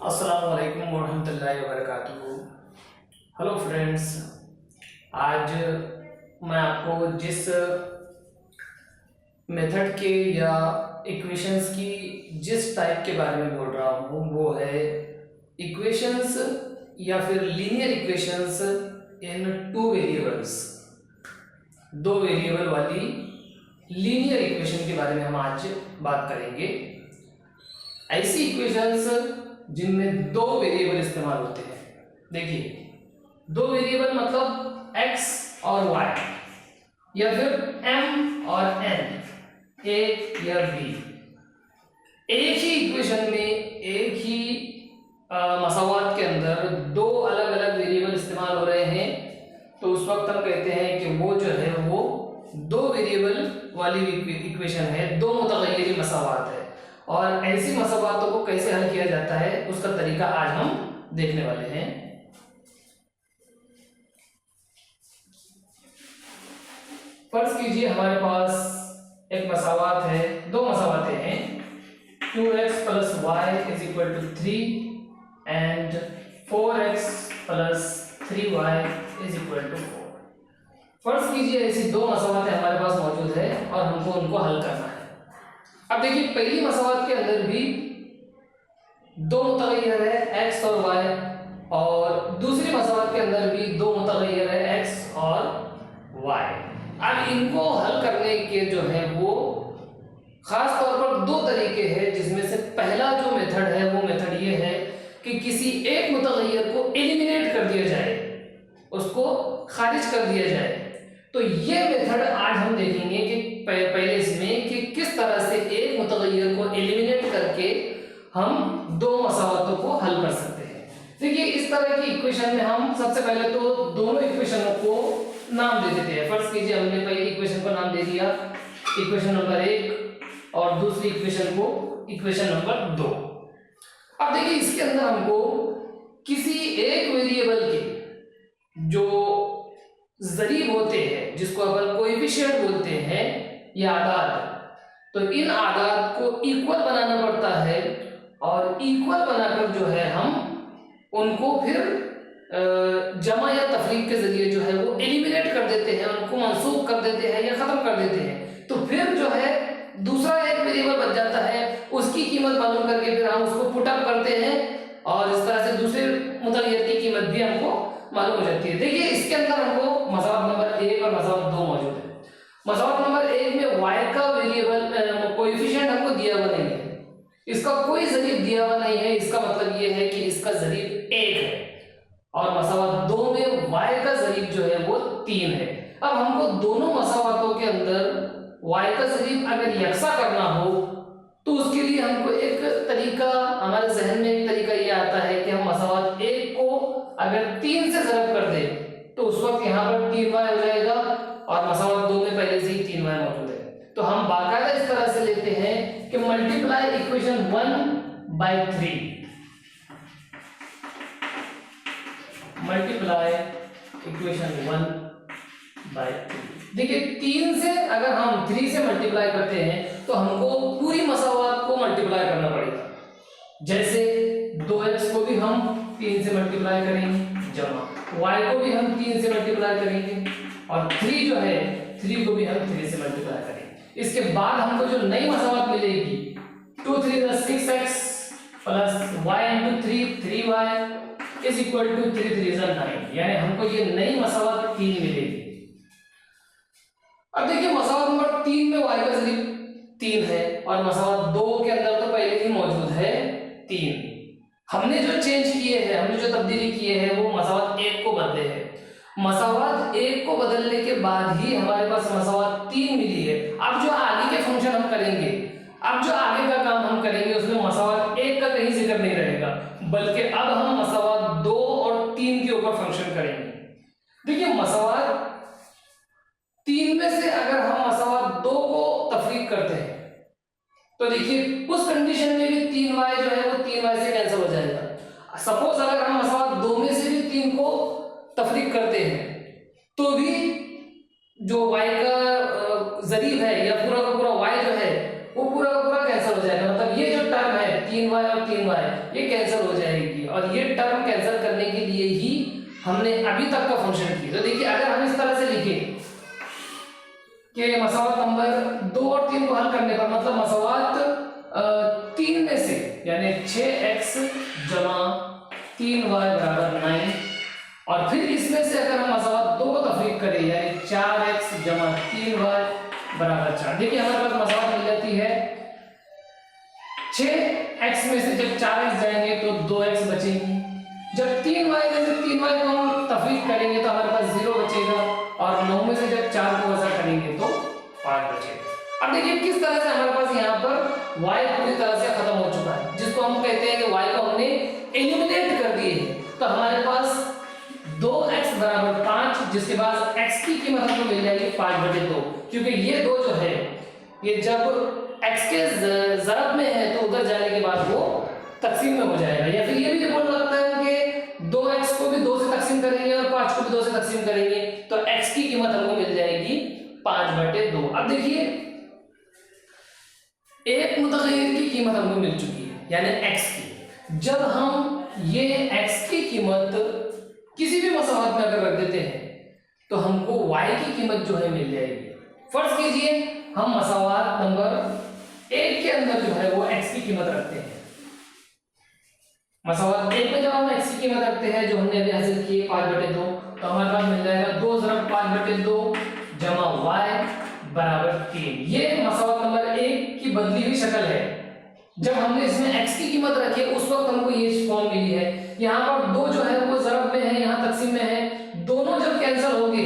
अस्सलाम वालेकुम वरहमतुल्लाहि वबरकातुहू। हेलो फ्रेंड्स, आज मैं आपको जिस मेथड के या इक्वेशंस की जिस टाइप के बारे में बोल रहा हूँ वो है इक्वेशंस या फिर लीनियर इक्वेशंस इन टू वेरिएबल्स। दो वेरिएबल वाली लीनियर इक्वेशन के बारे में हम आज बात करेंगे। ऐसी इक्वेशंस जिनमें दो वेरिएबल इस्तेमाल होते हैं। देखिए, दो वेरिएबल मतलब x और y या फिर m और n, a या b। एक ही इक्वेशन में एक ही मसावात के अंदर दो अलग अलग वेरिएबल इस्तेमाल हो रहे हैं, तो उस वक्त हम कहते हैं कि वो जो है वो दो वेरिएबल वाली इक्वेशन है, दो मुतग़य्यरी मसावात है। और ऐसी मसावातों को कैसे हल किया जाता है उसका तरीका आज हम देखने वाले हैं। फर्ज कीजिए हमारे पास एक मसावात है, दो मसावातें हैं, 2x plus y is equal to 3 and 4x plus 3y is equal to 4। फर्ज कीजिए ऐसी दो मसावातें हमारे पास मौजूद है और हमको उनको हल करना है। अब देखिए, पहली मसावात के अंदर भी दो मुतग़य्यर है x और y, और दूसरी मसावात के अंदर भी दो मुतग़य्यर है x और y। अब इनको हल करने के जो है वो खास तौर पर दो तरीके हैं, जिसमें से पहला जो मेथड है वो मेथड ये है कि किसी एक मुतग़य्यर को एलिमिनेट कर दिया जाए, उसको खारिज कर दिया जाए। तो ये मेथड आज हम देखेंगे कि पहले इसमें कि किस तरह से एक मुतग़य्यर को एलिमिनेट करके हम दो मसावातों को हल कर सकते हैं। देखिए, इस तरह की इक्वेशन में हम सबसे पहले तो दोनों इक्वेशनों को नाम दे देते हैं। फर्ज कीजिए हमने पहली इक्वेशन को नाम दे दिया इक्वेशन नंबर 1 और दूसरी इक्वेशन को इक्वेशन नंबर 2। अब देखिए, इसके अंदर हमको किसी एक वेरिएबल के जो ज़रीब होते हैं, जिसको अपन कोएफिशिएंट बोलते हैं, या आदाद, तो इन आदाद को इक्वल बनाना पड़ता है और इक्वल बनाकर जो है हम उनको फिर जमा या तफरीक के जरिए जो है वो एलिमिनेट कर देते हैं, उनको मंसूब कर देते हैं या खत्म कर देते हैं। तो फिर जो है दूसरा एक वेरिएबल बच जाता है, उसकी कीमत मालूम करके फिर हम उसको पुट अप करते हैं और इस तरह से दूसरे मुतग़य्यर की कीमत भी हमको मालूम हो जाती है। देखिए, इसके अंदर हमको मसावात नंबर 1 और मसावात 2 मौजूद है। मसावात नंबर 1 में y का वेरिएबल कोएफिशिएंट हमको दिया हुआ नहीं है, इसका कोई ज़रीब दिया हुआ नहीं है, इसका मतलब ये है कि इसका ज़रीब 1 है। और मसावात 2 में y का ज़रीब जो है वो 3 है। अब हमको दोनों मसावातों के अंदर y का ज़रीब अगर यकसा करना हो तो उसके लिए हमको एक तरीका, हमारे जहन में एक तरीका ये आता है कि हम मसावात 1 को अगर 3 से ज़रब कर दें तो उस वक्त यहाँ पर 3y हो जाएगा और मसावात 2 में पहले से ही 3y मौजूद है। तो हम बाकायदा इस तरह से लेते हैं कि मल्टीप्लाई इक्वेशन 1/3, मल्टीप्लाई इक्वेशन 1/3। देखिए, 3 से अगर हम 3 से मल्टीप्लाई करते हैं तो हमको पूरी मसावात को मल्टीप्लाई करना पड़ेगा। जैसे 2x को भी हम 3 से मल्टीप्लाई करेंगे, जमा y को भी हम 3 से मल्टीप्लाई करेंगे, और 3 जो है 3 को भी हम 3 से मल्टीप्लाई करेंगे। इसके बाद हमको जो नई मसावात मिलेगी 2 3 6x plus y into 3 3y is equal to 3 3 9, यानी हमको ये नई मसावात 3 मिलेगी। अब देखिए, मसावात नंबर 3 में y का ज़रीब 3 है और मसावात 2 के अंदर तो पहले ही मौजूद है 3। हमने जो चेंज किए हैं, हमने जो तब्दीली किए हैं वो मसावात 1 को बदले हैं। मसावात 1 को बदलने के बाद ही हमारे पास मसावात 3 मिली है। अब जो आगे के फंक्शन हम करेंगे, अब जो आगे का काम हम करेंगे उसमें मसावात 1 का कहीं जिक्र नहीं रहेगा, बल्कि अब हम मसावात 2 और 3 के ऊपर फंक्शन करेंगे। देखिए, मसावात 3 में से अगर हम मसावात 2 को तफरीक करते हैं तो देखिए उस कंडीशन में भी 3y जो है वो 3y से कैंसिल हो जाएगा। सपोज अगर हम मसावात 2 में से भी 3 को तफरीक करते हैं तो भी जो y का ज़रीब है या पूरा का पूरा y जो है वो पूरा का पूरा कैंसिल हो जाएगा। मतलब ये जो टर्म है 3y और 3y ये कैंसिल हो जाएगी। ये टर्म कैंसिल करने के लिए ही हमने अभी तक का फंक्शन किया। तो देखिए अगर हम इस तरह से लिखें कि मसावात नंबर 2 और 3 को हल करने पर मतलब मसावात 3 में से यानी 6x जमा 3y बराबर 9 और फिर इसमें से अगर हम मसावात 2 को तफरीक करें यानी 4x जमा 3y बराबर 4। देखिए हमारे पास मसावात मिल जाती है 6x में से जब 4x जाएंगे तो 2x बचेंगी, जब 3y में से 3y को हम तफरीक करेंगे तो हमारे पास 0 बचेगा और 9 में से जब 4 को वज़ा करेंगे तो 5 बचेगा। अब देखिए किस तरह से हमारे पास यहाँ पर y पूरी तरह से खत्म हो चुका है, जिसको हम कहते हैं कि y को हमने एलिमिनेट कर दिए है। तो हमारे पास 2x बराबर 5 जिसके बाद x की कीमत हमको मिल जाएगी 5/2, क्योंकि ये 2 जो है ये जब x के ज़रब में है तो उधर जाने के बाद वो तकसीम में हो जाएगा। या फिर ये भी बोल सकता है कि 2x को भी 2 से तकसीम करेंगे और 5 को भी 2 से तकसीम करेंगे तो x की कीमत हमको मिल जाएगी 5/2। अब देखिए एक मुतग़य्यर की कीमत हमको मिल चुकी है यानी x की। जब हम ये x की कीमत किसी भी मसावात में अगर रख देते हैं तो हमको y की कीमत जो है मिल जाएगी। फर्ज कीजिए हम मसावात नंबर 1 के अंदर जो है वो x की कीमत रखते हैं। मसावात 1 में जब हम x की कीमत रखते हैं जो हमने अभी हासिल की 5/2 तो हमारे पास मिल जाएगा 2 ज़रब 5/2 जमा y बराबर 3। ये मसावात नंबर 1 की बदली हुई शक्ल है। जब हमने इसमें x की कीमत रखी उस वक्त हमको ये फॉर्म मिली है। यहाँ पर 2 जो है वो ज़रब में है, यहाँ तकसीम में है, दोनों जब कैंसिल होंगे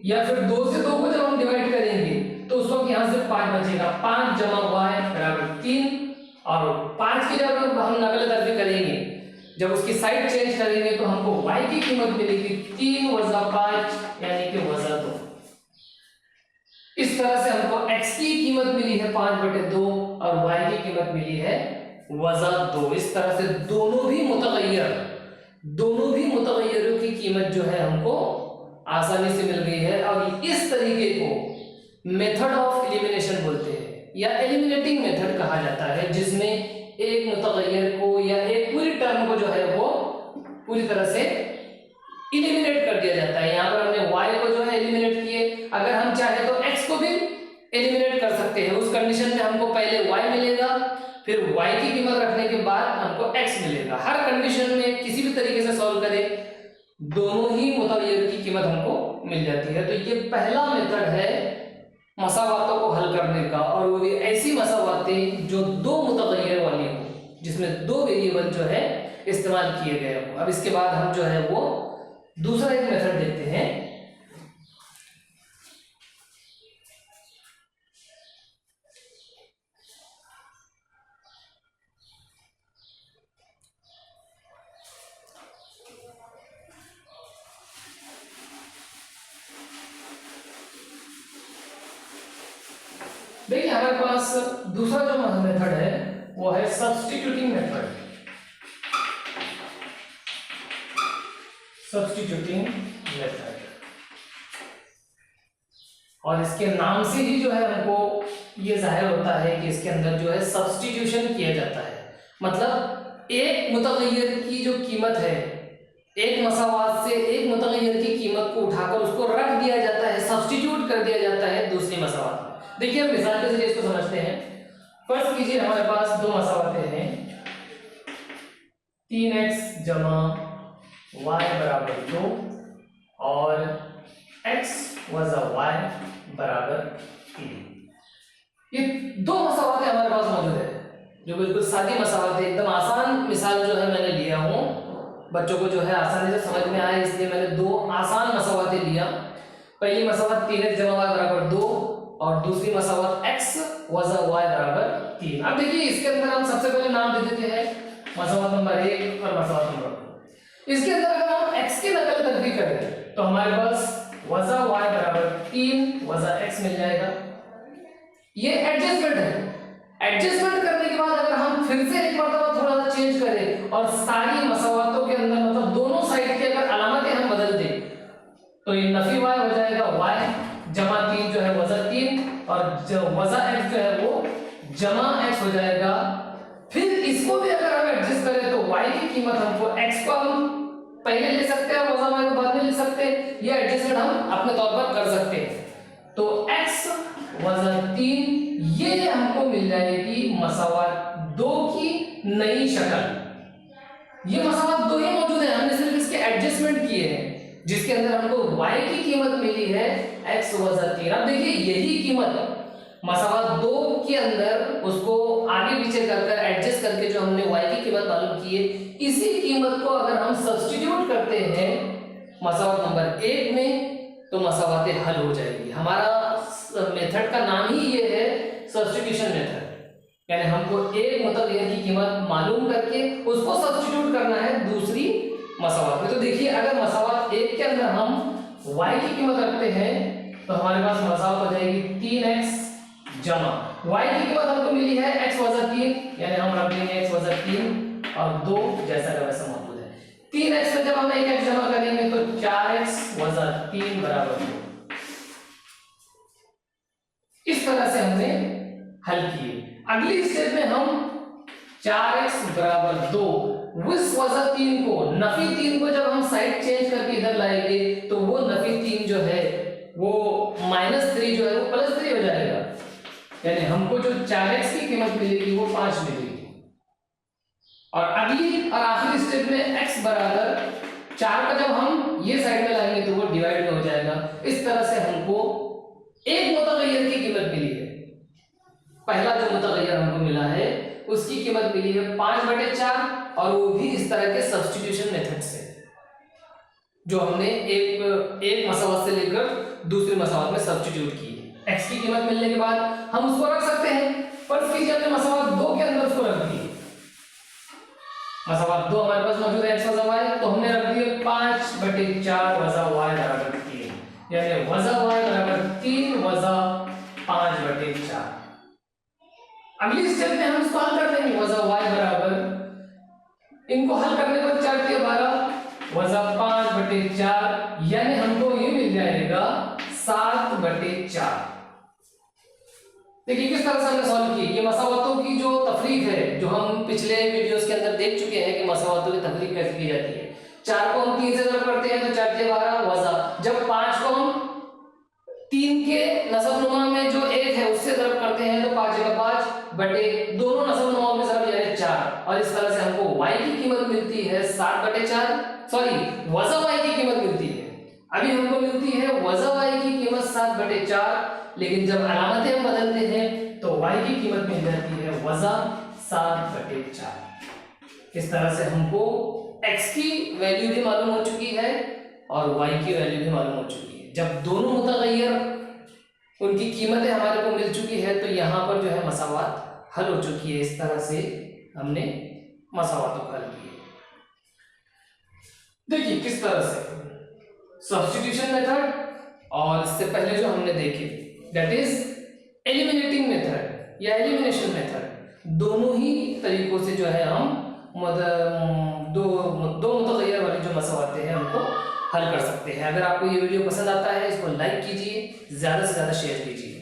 या फिर 2 से 2 को जब हम डिवाइड करेंगे तो उस वक्त यहाँ से 5 बचेगा। 5 जमा y बराबर 3 और 5 की जब हम नकल तरफी करेंगे, जब उसकी साइड चेंज करेंगे तो हमको y की कीमत मिलेगी 3 वज़ा 5 यानी कि वज़ा 2। इस तरह से हमको x की कीमत मिली है 5/2 और y की कीमत मिली है वज़ा 2। इस तरह से दोनों भी मुतग़य्यरों की कीमत जो है हमको आसानी से मिल गई है। और इस तरीके को मेथड ऑफ एलिमिनेशन बोलते हैं या एलिमिनेटिंग मेथड कहा जाता है, जिसमें एक मुतग़य्यर को या एक पूरी टर्म को जो है वो पूरी तरह से एलिमिनेट कर दिया जाता है। यहाँ पर हमने y को जो है एलिमिनेट किए, अगर हम चाहे तो x को भी एलिमिनेट कर सकते हैं। उस कंडीशन में हमको पहले y मिलेगा, फिर y की कीमत रखने के बाद हमको x मिलेगा। हर कंडीशन में किसी भी तरीके से सॉल्व करें दोनों ही मुतग़य्यर की कीमत हमको मिल जाती है। तो ये पहला मेथड है मसावातों को हल करने का, और वो भी ऐसी मसावातें जो 2 मुतग़य्यर वाली हो, जिसमें 2 वेरिएबल जो है इस्तेमाल किए गए हो। अब इसके बाद हम जो है वो दूसरा एक मेथड देखते हैं। देखिए हमारे पास दूसरा जो मेथड है वो है सब्स्टिट्यूटिंग मेथड। और इसके नाम से ही जो है हमको ये जाहिर होता है कि इसके अंदर जो है सब्स्टिट्यूशन किया जाता है। मतलब एक मुतग़य्यर की जो कीमत है, एक मसावात से एक मुतग़य्यर की कीमत को उठाकर उसको रख दिया जाता है, सब्स्टिट्यूट कर दिया जाता है दूसरी मसावात में। देखिए हम मिसाल के जरिए इसको समझते हैं। फर्ज कीजिए हमारे पास 2 मसावातें हैं 3x जमा y बराबर 2 और x वज़ा y बराबर 3। ये 2 मसावातें हमारे पास मौजूद है जो बिल्कुल सादी मसावात है। एकदम आसान मिसाल जो है मैंने लिया हूँ, बच्चों को जो है आसानी से समझ में आए इसलिए मैंने 2 आसान मसावातें लिया। पहली मसावात 3x जमा y बराबर 2 और दूसरी मसावात x वज़ा y बराबर 3। अब देखिए इसके अंदर हम सबसे पहले नाम दे देते हैं मसावात नंबर 1 और मसावात नंबर 2। इसके अंदर अगर हम x की नकल तरफी करें तो हमारे पास वज़ा y बराबर 3 वज़ा x मिल जाएगा। ये एडजस्टमेंट है। एडजस्टमेंट करने के बाद अगर हम फिर से एक मरतबा थोड़ा सा चेंज करें और सारी मसावातों के अंदर मतलब दोनों साइड की अगर अलामतें हम बदल दें तो ये नफी y हो जाएगा, y जमा 3 जो है वज़ा 3 और जो वज़ा x जो है वो जमा x हो जाएगा। फिर इसको भी अगर हम एडजस्ट करें तो y की कीमत हमको x को हम पहले ले सकते हैं और वजन y को बाद में ले सकते हैं। ये एडजस्टमेंट हम अपने तौर पर कर सकते हैं। तो x वजन 3 ये हमको मिल जाएगी मसावात 2 की नई शक्ल। ये मसावात 2 ही मौजूद है, हमने सिर्फ इसके एडजस्टमेंट किए हैं, जिसके अंदर हमको y की कीमत मिली है x वजन 3। अब देखिए यही कीमत मसावात 2 के अंदर उसको आगे पीछे कर एडजस्ट करके जो हमने y की कीमत मालूम की है, इसी कीमत को अगर हम सब्स्टिट्यूट करते हैं मसावात नंबर 1 में तो मसावातें हल हो जाएगी। हमारा मेथड का नाम ही ये है सब्स्टिट्यूशन मेथड, यानी हमको एक मुतगय्यर की कीमत मालूम करके उसको सब्स्टिट्यूट करना है दूसरी मसावात में। तो देखिए अगर मसावात 1 के अंदर हम y की कीमत रखते हैं तो हमारे पास मसावत हो जाएगी 3x जमा y की कीमत हमको मिली है x वजन 3, यानी हम रख देंगे x वजन 3 और 2 जैसा का वैसा मौजूद है। 3x में जब हम 1x जमा करेंगे तो 4x वजन 3 बराबर 2। इस तरह से हमने हल किए। अगली स्टेप में हम 4x बराबर 2 उस वजन 3 को नफी 3 को जब हम साइड चेंज करके इधर लाएंगे तो वो नफी 3 जो है वो -3 जो है वो +3 हो जाएगा, यानी हमको जो 4x की कीमत मिलेगी वो 5 मिलेगी। और अगली और आखिरी स्टेप में x बराबर 4 का जब हम ये साइड में लाएंगे तो वो डिवाइड में हो जाएगा। इस तरह से हमको एक मुतगय्यर की कीमत मिली है। पहला जो मुतगय्यर हमको मिला है उसकी कीमत मिली है 5/4 और वो भी इस तरह के सब्स्टिट्यूशन मेथड से, जो हमने एक मसावत से लेकर दूसरी मसावत में सब्स्टिट्यूट की। x की कीमत मिलने के बाद हम उसको रख सकते हैं। फर्ज कीजिए हमने मसावत 2 के अंदर उसको रख दी। मसावत 2 हमारे पास मौजूद है x वजा y, तो हमने रख दिए 5/4 वजा y बराबर 3, यानी वजा y बराबर 3 वजा 5/4। अगली स्टेप में हम इसको हल कर देंगे। वजा y बराबर इनको हल करने पर 4 के 12 वजा 5/4, यानी हमको ये मिल जाएगा 7/4। देखिए किस तरह से हमने सॉल्व की। ये मसावतों की जो तफरीक है, जो हम पिछले वीडियोस के अंदर देख चुके हैं कि मसावतों की तफरीक कैसे की जाती है। 4 को हम 3 से जब करते हैं तो 4 के 12 वजा, जब 5 को हम 3 के नसबनुमा में जो 1 है उससे ज़रब करते हैं तो 5 का 5 बटे दोनों नसबनुमा में ज़रब यानी 4, और इस तरह से हमको y की कीमत मिलती है 7/4, सॉरी वजा y की कीमत मिलती है। अभी हमको मिलती है वजा y की कीमत 7/4, लेकिन जब अलामतें हम बदलते हैं तो y की कीमत मिल जाती है वजा 7/4। इस तरह से हमको x की वैल्यू भी मालूम हो चुकी है और y की वैल्यू भी मालूम हो चुकी है। जब दोनों मुतगय्यर उनकी कीमतें हमारे को मिल चुकी है तो यहाँ पर जो है मसावात हल हो चुकी है। इस तरह से हमने मसावातों को हल किए। देखिए किस तरह से सब्स्टिट्यूशन मेथड और इससे पहले जो हमने देखे दैट इज एलिमिनेटिंग मेथड या एलिमिनेशन मेथड, दोनों ही तरीकों से जो है हम दो मुतगय्यर वाली जो मसावातें हैं उनको हल कर सकते हैं। अगर आपको ये वीडियो पसंद आता है इसको लाइक कीजिए, ज़्यादा से ज़्यादा शेयर कीजिए।